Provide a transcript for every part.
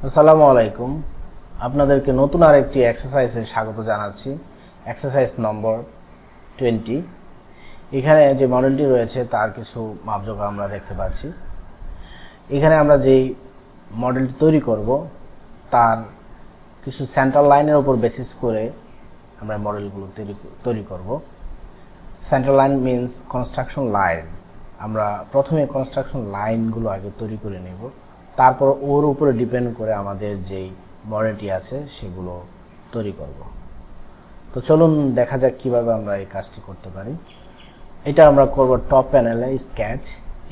আসসালামু আলাইকুম। আপনাদেরকে নতুন আরেকটি এক্সারসাইজে স্বাগত জানাচ্ছি। এক্সারসাইজ নম্বর 20। এখানে যে মডেলটি রয়েছে তার কিছু মাপযোগ আমরা দেখতে পাচ্ছি। এখানে আমরা যেই মডেলটি তৈরি করব তার কিছু সেন্ট্রাল লাইনের উপর বেসিস করে আমরা মডেলগুলো তৈরি করব। Central line means construction line. আমরা প্রথমে কনস্ট্রাকশন লাইনগুলো আগে তৈরি করে নেব, তারপর ওর উপরে ডিপেন্ড করে আমাদের যেই মডেলটি আছে সেগুলো তৈরি করব। তো চলুন দেখা যাক কিভাবে আমরা এই কাজটি করতে পারি। এটা আমরা করব টপ প্যানেলে স্কেচ।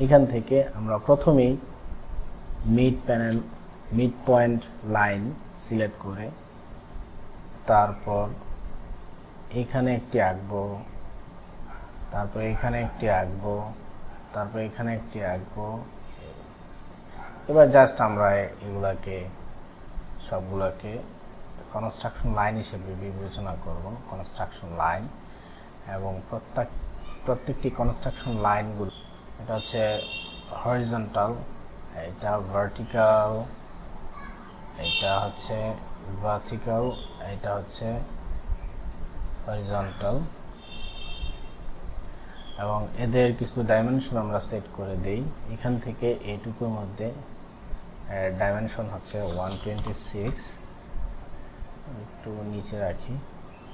এখান থেকে আমরা প্রথমেই মিড পয়েন্ট লাইন সিলেক্ট করে তারপর এখানে একটি আঁকবো, তারপর এখানে একটি আঁকবো, তারপর এখানে একটি আঁকবো। এবার জাস্ট আমরা এগুলাকে সবগুলোকে কনস্ট্রাকশন লাইন হিসেবে বিবেচনা করব। কনস্ট্রাকশন লাইন এবং প্রত্যেকটি কনস্ট্রাকশন লাইনগুলো, এটা হচ্ছে হরিজন্টাল, এটা ভার্টিক্যাল, এটা হচ্ছে ভার্টিক্যাল, এটা হচ্ছে হরিজন্টাল এবং এদের কিছু ডাইমেনশন আমরা সেট করে দেই। এখান থেকে এইটুকুর মধ্যে ডাইমেনশন হচ্ছে 126, একটু নিচে রাখি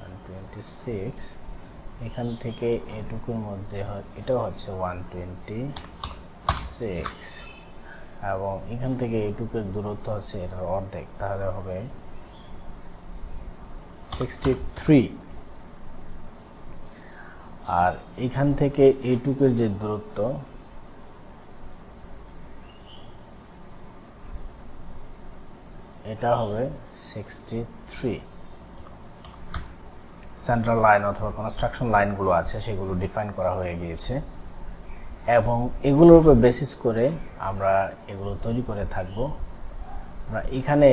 126। এখান থেকে এইটুকুর মধ্যে এটাও হচ্ছে 126 এবং এখান থেকে এইটুকুর দূরত্ব হচ্ছে এটার অর্ধেক, তাহলে হবে 63। আর এখান থেকে এইটুকুর যে দূরত্ব এটা হবে 63। সেন্ট্রাল লাইন অথবা কনস্ট্রাকশন লাইনগুলো আছে সেগুলো ডিফাইন করা হয়ে গিয়েছে এবং এগুলোর উপর বেসিস করে আমরা এগুলো তৈরি করে থাকব। আমরা এখানে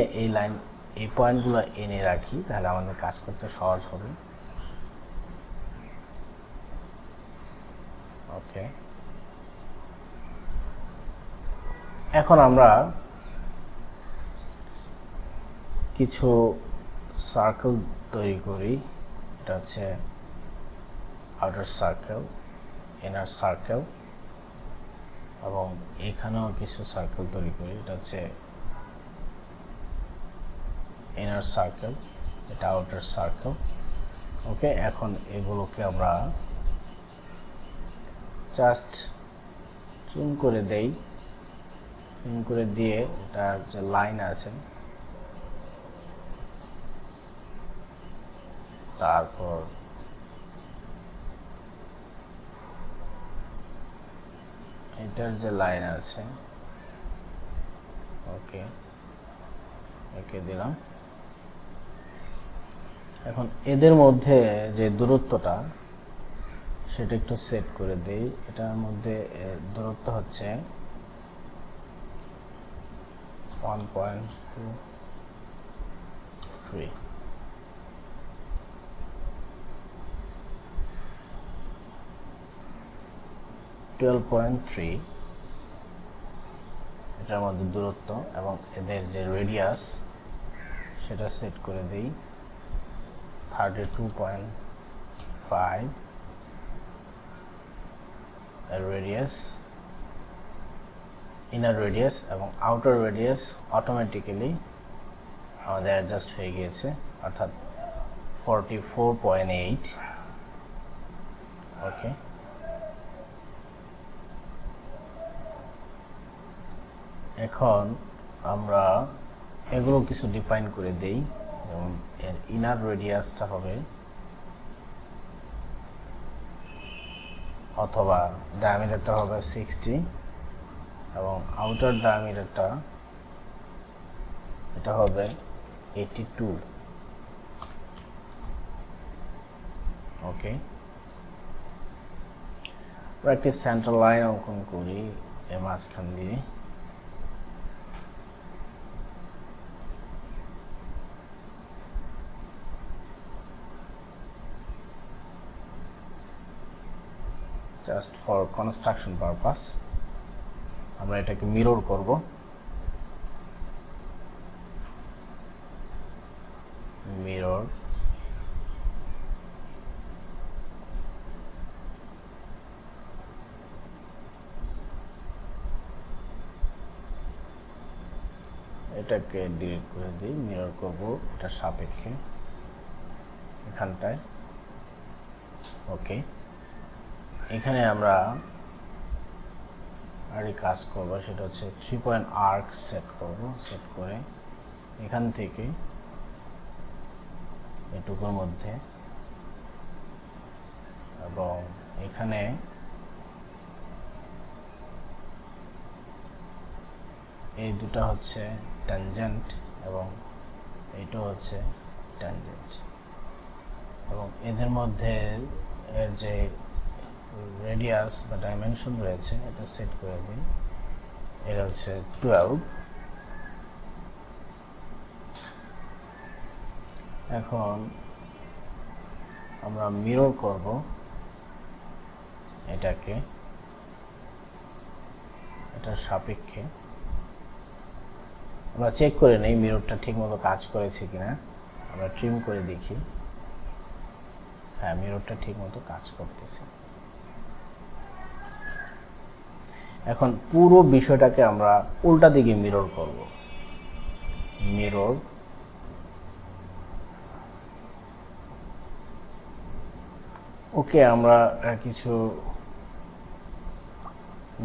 এই পয়েন্টগুলো এনে রাখি, তাহলে আমাদের কাজ করতে সহজ হবে। ওকে, এখন আমরা কিছু সার্কেল তৈরি করি। এটা হচ্ছে আউটার সার্কেল, ইনার সার্কেল এবং এখানেও কিছু সার্কেল তৈরি করি। এটা হচ্ছে ইনার সার্কেল, এটা আউটার সার্কেল। ওকে, এখন এগুলোকে আমরা জাস্ট জুম করে দেই। জুম করে দিয়ে এটার যে লাইন আছে তারপর এটার যে লাইন আছে ওকে এঁকে দিলাম। এখন এদের মধ্যে যে দূরত্বটা সেটা একটু সেট করে দেই। এটার মধ্যে দূরত্ব হচ্ছে 1.23, এটার মধ্যে দূরত্ব এবং এদের যে রেডিয়াস সেটা সেট করে দিই 32.5 রেডিয়াস, ইনার রেডিয়াস এবং আউটার রেডিয়াস অটোমেটিক্যালি আমাদের অ্যাডজাস্ট হয়ে গিয়েছে, অর্থাৎ 44.8। ওকে, এখন আমরা এগুলো কিছু ডিফাইন করে দেই। এবং এর ইনার রেডিয়াসটা হবে অথবা ডায়ামিটারটা হবে 60 এবং আউটার ডায়ামিটারটা এটা হবে 82। ওকে, আমরা একটি সেন্ট্রাল লাইন অঙ্কন করি এর মাঝখান দিয়ে। জাস্ট ফর কনস্ট্রাকশন পারপাস আমরা এটাকে মিরর করব। মিরর এটাকে ডিলিট করে দিই, মিরর করব এটা সাপেক্ষে এখানটায়। ওকে, এখানে আমরা আর কাজ করব, সেটা হচ্ছে 3 পয়েন্ট আর্ক সেট করব। সেট করে এখান থেকে এটুকুর মধ্যে এবং এখানে এই দুটা হচ্ছে ট্যানজেন্ট এবং এইটা হচ্ছে ট্যানজেন্ট, এবং এদের মধ্যে এর যে রেডিয়াস বা ডাইমেনশন রয়েছে এটা সেট করে দিই, এটা হচ্ছে 12। এখন আমরা মিরর করব এটাকে এটার সাপেক্ষে। আমরা চেক করে নেই মিররটা ঠিকমতো কাজ করেছে কিনা, আমরা ট্রিম করে দেখি। হ্যাঁ, মিররটা ঠিকমতো কাজ করতেছে। এখন পুরো বিষয়টাকে আমরা উল্টা দিকে মিরর করব। মিরর ওকে, আমরা কিছু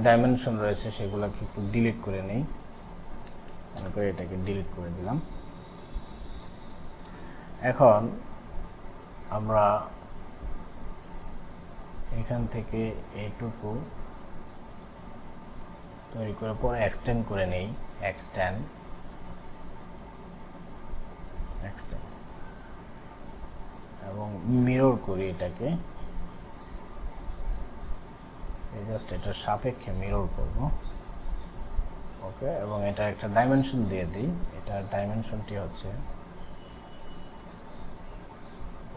ডাইমেনশন রয়েছে সেগুলোকে একটু ডিলিট করে নেই। তারপরে এটাকে ডিলিট করে দিলাম। এখন আমরা এখান থেকে এইটুকু তৈরি করে পরে এক্সটেন্ড করে নেই। এক্সটেন্ড এবং মিরর করি এটাকে, জাস্ট এটার সাপেক্ষে মিরর করব। ওকে, এবং এটা একটা ডাইমেনশন দিয়ে দিই। এটার ডাইমেনশনটি হচ্ছে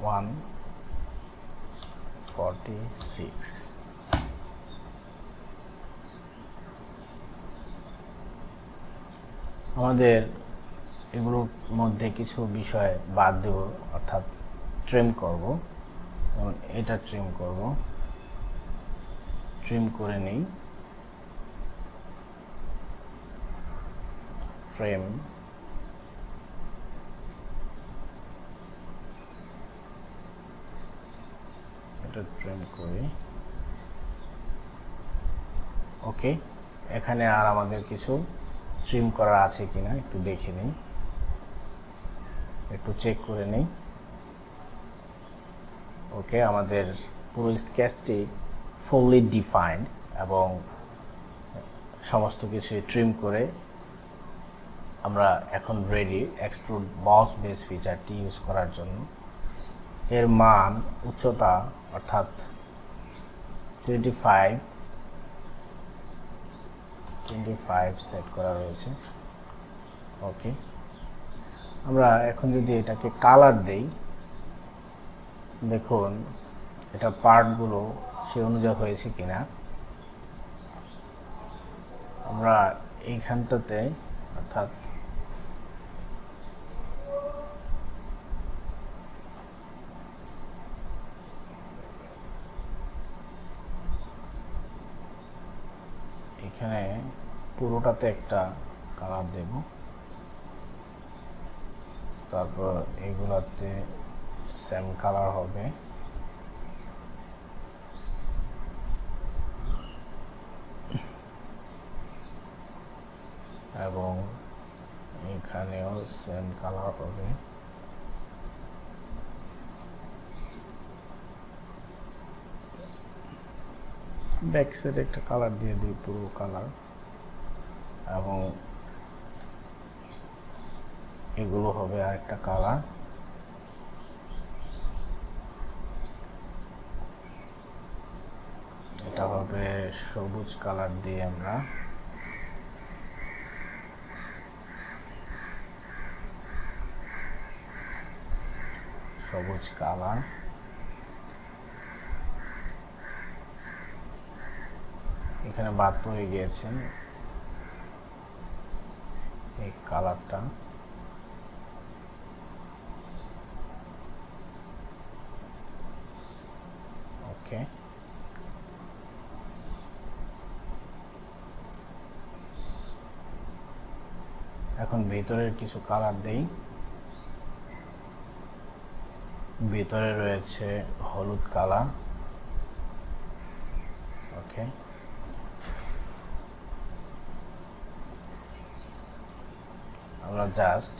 146। আমাদের এগুলোর মধ্যে কিছু বিষয় বাদ দেব, অর্থাৎ ট্রিম করব। যেমন এটা ট্রিম করব, ট্রিম করে নেই। ফ্রেম এটা ট্রিম করি। ওকে, এখানে আর আমাদের কিছু ট্রিম করা আছে কিনা একটু দেখে নিই, একটু চেক করে নিই। ওকে, আমাদের পুরো স্কেচটি ফুললি ডিফাইন্ড এবং সমস্ত কিছু ট্রিম করে আমরা এখন রেডি এক্সট্রুড বস বেস ফিচারটি ইউজ করার জন্য। এর মান উচ্চতা অর্থাৎ 25 সেট করা রয়েছে। ওকে, আমরা এখন যদি এটাকে কালার দেই, দেখুন এটা পার্টগুলো সে অনুযায়ী হয়েছে কিনা। আমরা এইখানটাতে অর্থাৎ এখানে পুরোটাতে একটা কালার দেব, তারপর এগুলাতে সেম কালার হবে। এবং এখানেও সেম কালার হবে। ব্যাক সাইডে একটা কালার দিয়ে দিই, পুরো কালার। এবং এগুলো হবে আরেকটা কালার। এটা হবে সবুজ কালার দিয়ে আমরা সবুজ কালার। এখানে বাদ পড়ে গিয়েছে এই কালারটা। ওকে, এখন ভিতরের কিছু কালার দেই। ভিতরে রয়েছে হলুদ কালার। ওকে, আমরা জাস্ট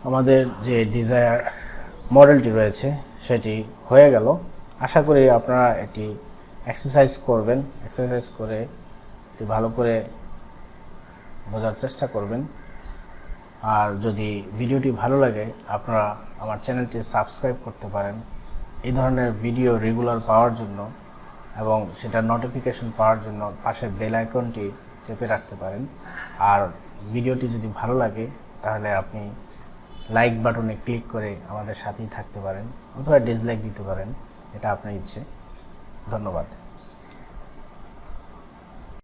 আমাদের যে ডিজায়ার মডেলটি রয়েছে সেটি হয়ে গেল। আশা করি আপনারা এটি এক্সারসাইজ করবেন, এক্সারসাইজ করে এটি ভালো করে বোঝার চেষ্টা করবেন। আর যদি ভিডিওটি ভালো লাগে আপনারা আমার চ্যানেলটি সাবস্ক্রাইব করতে পারেন এই ধরনের ভিডিও রেগুলার পাওয়ার জন্য, এবং সেটার নোটিফিকেশন পাওয়ার জন্য পাশের বেল আইকনটি চেপে রাখতে পারেন। আর ভিডিওটি যদি ভালো লাগে তাহলে আপনি লাইক বাটনে ক্লিক করে আমাদের সাথেই থাকতে পারেন, অথবা ডিসলাইক দিতে পারেন, এটা আপনার ইচ্ছে। ধন্যবাদ।